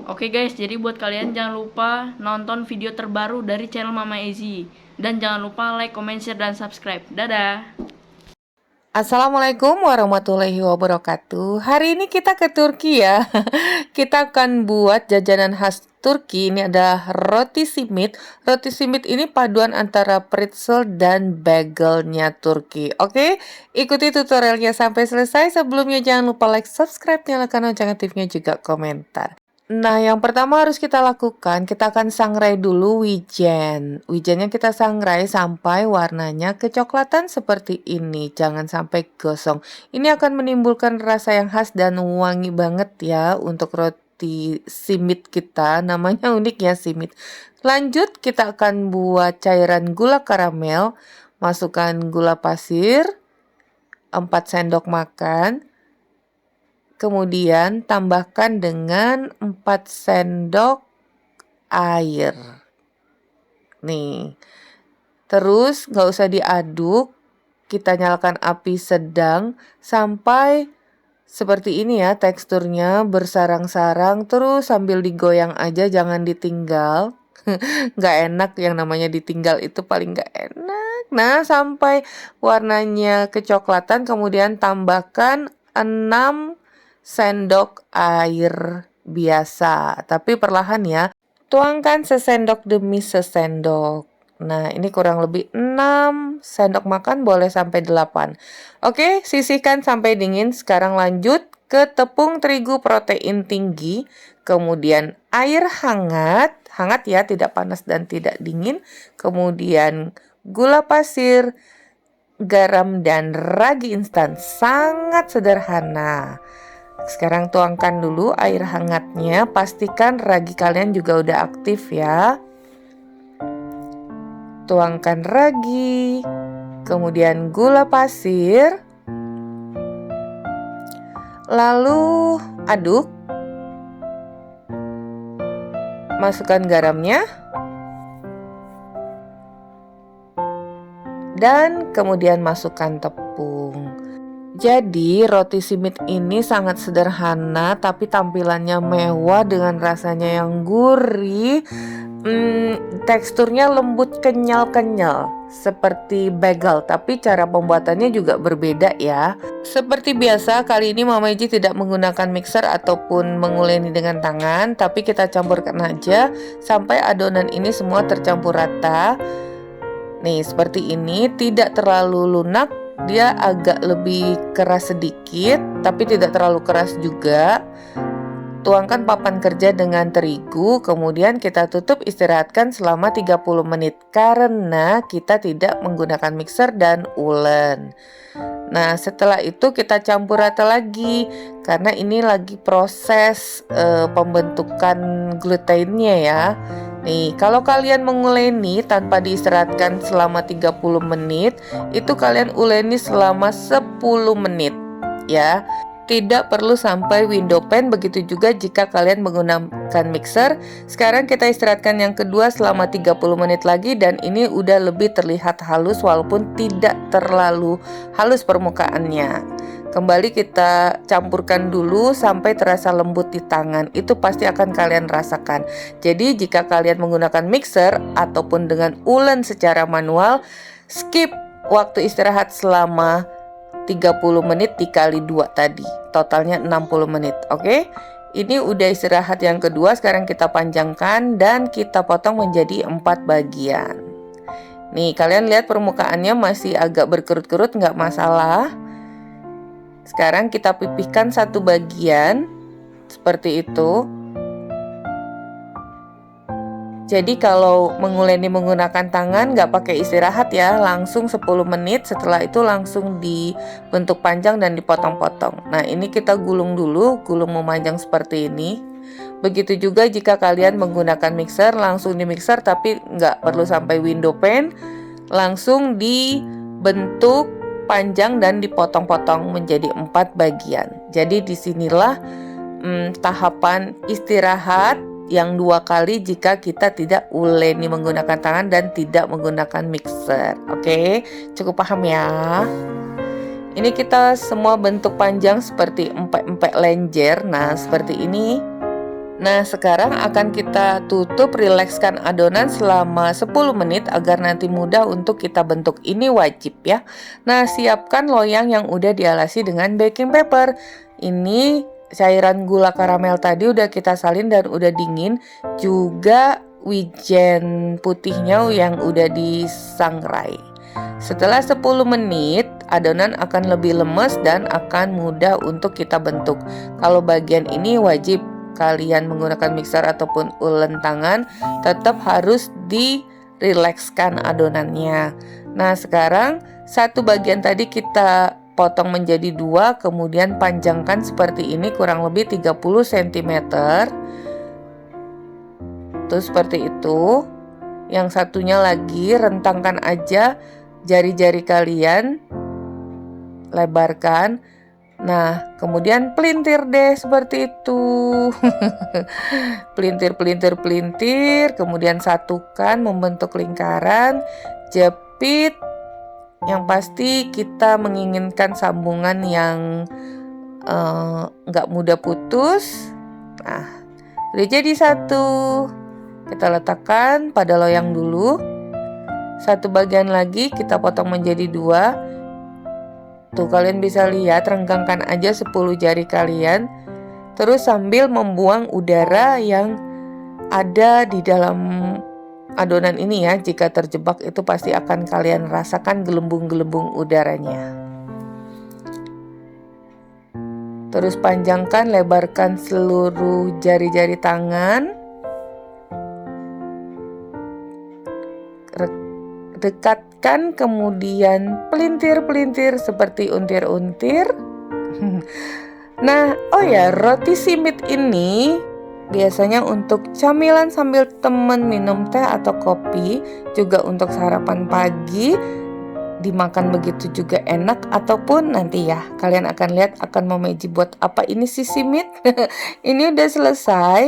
Oke guys, jadi buat kalian jangan lupa nonton video terbaru dari channel Mama Ezi. Dan jangan lupa like, comment, share, dan subscribe. Dadah! Assalamualaikum warahmatullahi wabarakatuh. Hari ini kita ke Turki ya. Kita akan buat jajanan khas Turki. Ini adalah roti simit. Roti simit ini paduan antara pretzel dan bagelnya Turki. Oke, ikuti tutorialnya sampai selesai. Sebelumnya jangan lupa like, subscribe, nyalakan lonceng aktifnya juga komentar. Nah, yang pertama harus kita lakukan, kita akan sangrai dulu wijen. Wijennya kita sangrai sampai warnanya kecoklatan seperti ini. Jangan sampai gosong. Ini akan menimbulkan rasa yang khas dan wangi banget ya untuk roti simit kita. Namanya unik ya, simit. Lanjut, kita akan buat cairan gula karamel. Masukkan gula pasir 4 sendok makan. Kemudian tambahkan dengan 4 sendok air. Nih. Terus nggak usah diaduk. Kita nyalakan api sedang sampai seperti ini ya teksturnya, bersarang-sarang. Terus sambil digoyang aja, jangan ditinggal. Nggak enak, yang namanya ditinggal itu paling nggak enak. Nah, sampai warnanya kecoklatan, kemudian tambahkan 6 sendok air biasa, tapi perlahan ya. Tuangkan sesendok demi sesendok. Nah, ini kurang lebih 6 sendok makan, boleh sampai 8. Oke, sisihkan sampai dingin. Sekarang lanjut ke tepung terigu protein tinggi, kemudian air hangat, hangat ya, tidak panas dan tidak dingin, kemudian gula pasir, garam, dan ragi instan. Sangat sederhana. Sekarang tuangkan dulu air hangatnya, pastikan ragi kalian juga udah aktif ya. Tuangkan ragi, kemudian gula pasir, lalu aduk. Masukkan garamnya, dan kemudian masukkan tepung. Jadi roti simit ini sangat sederhana tapi tampilannya mewah dengan rasanya yang gurih. Teksturnya lembut, kenyal-kenyal seperti bagel, tapi cara pembuatannya juga berbeda ya. Seperti biasa, kali ini Mama Iji tidak menggunakan mixer ataupun menguleni dengan tangan, tapi kita campurkan aja sampai adonan ini semua tercampur rata. Nih, seperti ini, tidak terlalu lunak. Dia agak lebih keras sedikit, tapi tidak terlalu keras juga. Tuangkan papan kerja dengan terigu, kemudian kita tutup, istirahatkan selama 30 menit karena kita tidak menggunakan mixer dan ulen. Nah, setelah itu kita campur rata lagi karena ini lagi proses pembentukan glutennya ya. Nih, kalau kalian menguleni tanpa diistirahatkan selama 30 menit, itu kalian uleni selama 10 menit ya. Tidak perlu sampai window pan, begitu juga jika kalian menggunakan mixer. Sekarang kita istirahatkan yang kedua selama 30 menit lagi dan ini udah lebih terlihat halus walaupun tidak terlalu halus permukaannya. Kembali kita campurkan dulu sampai terasa lembut di tangan. Itu pasti akan kalian rasakan. Jadi jika kalian menggunakan mixer ataupun dengan ulen secara manual, skip waktu istirahat selama 30 menit dikali 2 tadi, totalnya 60 menit. Oke, ini udah istirahat yang kedua. Sekarang kita panjangkan dan kita potong menjadi 4 bagian. Nih, kalian lihat permukaannya masih agak berkerut-kerut, nggak masalah. Sekarang kita pipihkan satu bagian seperti itu. Jadi kalau menguleni menggunakan tangan nggak pakai istirahat ya, langsung 10 menit, setelah itu langsung dibentuk panjang dan dipotong-potong. Nah, ini kita gulung dulu, gulung memanjang seperti ini. Begitu juga jika kalian menggunakan mixer, langsung di mixer tapi nggak perlu sampai window pan, langsung dibentuk panjang dan dipotong-potong menjadi 4 bagian. Jadi disinilah tahapan istirahat yang 2 kali jika kita tidak uleni menggunakan tangan dan tidak menggunakan mixer. Oke, cukup paham ya. Ini kita semua bentuk panjang seperti empek-empek lenjer. Nah, seperti ini. Nah, sekarang akan kita tutup, rilekskan adonan selama 10 menit agar nanti mudah untuk kita bentuk. Ini wajib ya. Nah, siapkan loyang yang udah dialasi dengan baking paper. Ini cairan gula karamel tadi udah kita salin dan udah dingin. Juga wijen putihnya yang udah disangrai. Setelah 10 menit, adonan akan lebih lemes dan akan mudah untuk kita bentuk. Kalau bagian ini wajib kalian menggunakan mixer ataupun ulen tangan, tetap harus dirilekskan adonannya. Nah, sekarang satu bagian tadi kita potong menjadi 2, kemudian panjangkan seperti ini kurang lebih 30 cm. Tuh seperti itu. Yang satunya lagi rentangkan aja jari-jari kalian, lebarkan. Nah, kemudian pelintir deh seperti itu. Pelintir, kemudian satukan membentuk lingkaran, jepit. Yang pasti kita menginginkan sambungan yang nggak mudah putus. Nah, udah jadi satu. Kita letakkan pada loyang dulu. Satu bagian lagi kita potong menjadi 2. Tuh kalian bisa lihat, renggangkan aja 10 jari kalian. Terus sambil membuang udara yang ada di dalam adonan ini ya. Jika terjebak itu pasti akan kalian rasakan gelembung-gelembung udaranya. Terus panjangkan, lebarkan seluruh jari-jari tangan. Dekatkan, kemudian pelintir-pelintir seperti untir-untir. Nah, oh ya, roti simit ini biasanya untuk camilan sambil temen minum teh atau kopi, juga untuk sarapan pagi, dimakan begitu juga enak. Ataupun nanti ya, kalian akan lihat akan Mama Iji buat apa ini si simit. Ini udah selesai.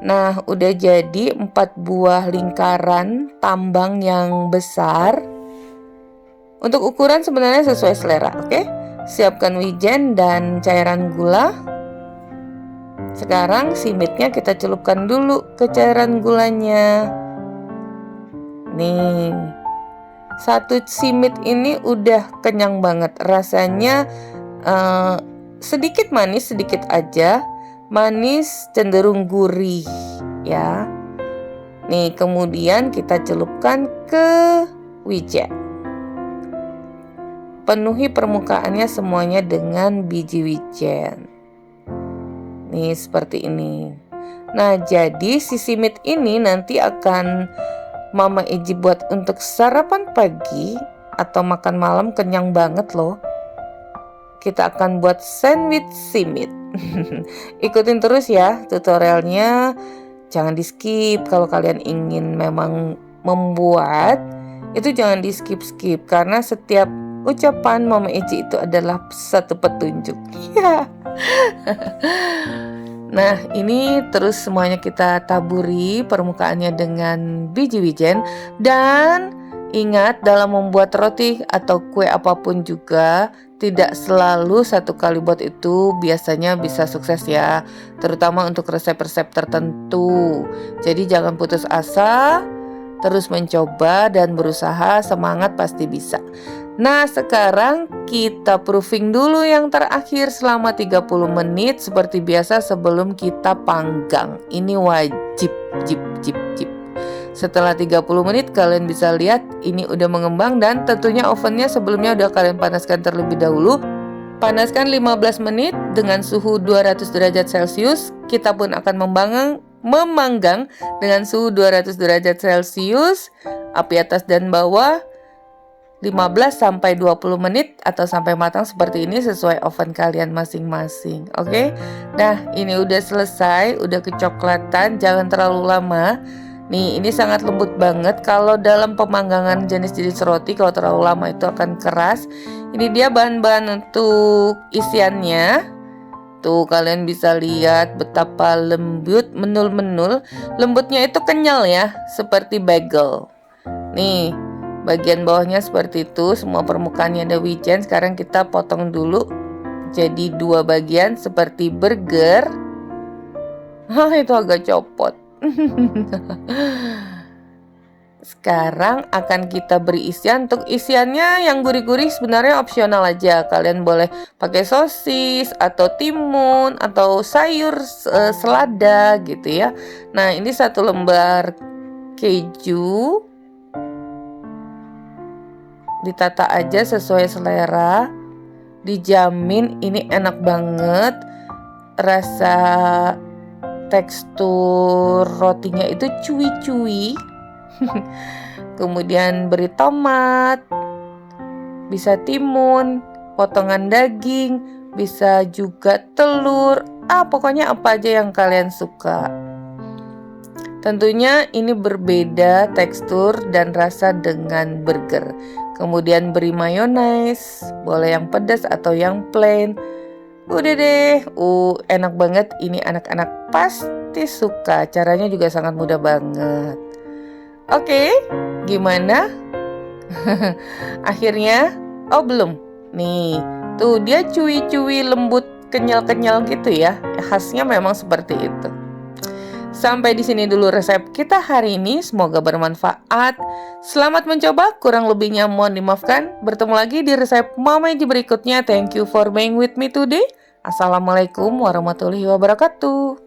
Nah, udah jadi 4 buah lingkaran tambang yang besar. Untuk ukuran sebenarnya sesuai selera, oke? Siapkan wijen dan cairan gula. Sekarang simitnya kita celupkan dulu ke cairan gulanya. Nih, satu simit ini udah kenyang banget. Rasanya sedikit manis, sedikit aja. Manis cenderung gurih ya. Nih, kemudian kita celupkan ke wijen. Penuhi permukaannya semuanya dengan biji wijen. Nih, seperti ini. Nah, jadi si simit ini nanti akan Mama Iji buat untuk sarapan pagi atau makan malam, kenyang banget loh. Kita akan buat sandwich simit. Ikutin terus ya tutorialnya, jangan di skip. Kalau kalian ingin memang membuat itu jangan di skip karena setiap ucapan Mama Iji itu adalah satu petunjuk. Ya. Nah, ini terus semuanya kita taburi permukaannya dengan biji wijen. Dan ingat, dalam membuat roti atau kue apapun juga tidak selalu satu kali buat itu biasanya bisa sukses ya, terutama untuk resep-resep tertentu. Jadi jangan putus asa, terus mencoba dan berusaha, semangat pasti bisa. Nah, sekarang kita proofing dulu yang terakhir selama 30 menit seperti biasa sebelum kita panggang. Ini wajib. Setelah 30 menit kalian bisa lihat ini udah mengembang, dan tentunya ovennya sebelumnya udah kalian panaskan terlebih dahulu. Panaskan 15 menit dengan suhu 200 derajat Celcius. Kita pun akan memanggang dengan suhu 200 derajat Celcius, api atas dan bawah 15-20 menit atau sampai matang seperti ini sesuai oven kalian masing-masing. Oke? Nah, ini udah selesai, udah kecoklatan, jangan terlalu lama. Nih, ini sangat lembut banget. Kalau dalam pemanggangan jenis-jenis roti, kalau terlalu lama itu akan keras. Ini dia bahan-bahan untuk isiannya. Tuh, kalian bisa lihat betapa lembut, menul-menul. Lembutnya itu kenyal ya, seperti bagel. Nih, bagian bawahnya seperti itu, semua permukaannya ada wijen. Sekarang kita potong dulu jadi 2 bagian seperti burger. Itu agak copot. Sekarang akan kita beri isian. Untuk isiannya yang gurih-gurih sebenarnya opsional aja. Kalian boleh pakai sosis atau timun atau sayur selada gitu ya. Nah, ini 1 lembar keju. Ditata aja sesuai selera. Dijamin ini enak banget. Rasa tekstur rotinya itu cuy-cuy. Kemudian beri tomat, bisa timun, potongan daging, bisa juga telur. Pokoknya apa aja yang kalian suka. Tentunya ini berbeda tekstur dan rasa dengan burger. Kemudian beri mayones, boleh yang pedas atau yang plain. Udah deh, enak banget. Ini anak-anak pasti suka. Caranya juga sangat mudah banget. Oke, gimana? Akhirnya, belum. Nih, tuh dia cuy-cuy lembut, kenyal-kenyal gitu ya. Khasnya memang seperti itu. Sampai di sini dulu resep kita hari ini. Semoga bermanfaat. Selamat mencoba, kurang lebihnya mohon dimaafkan. Bertemu lagi di resep Mama Eji berikutnya. Thank you for being with me today. Assalamualaikum warahmatullahi wabarakatuh.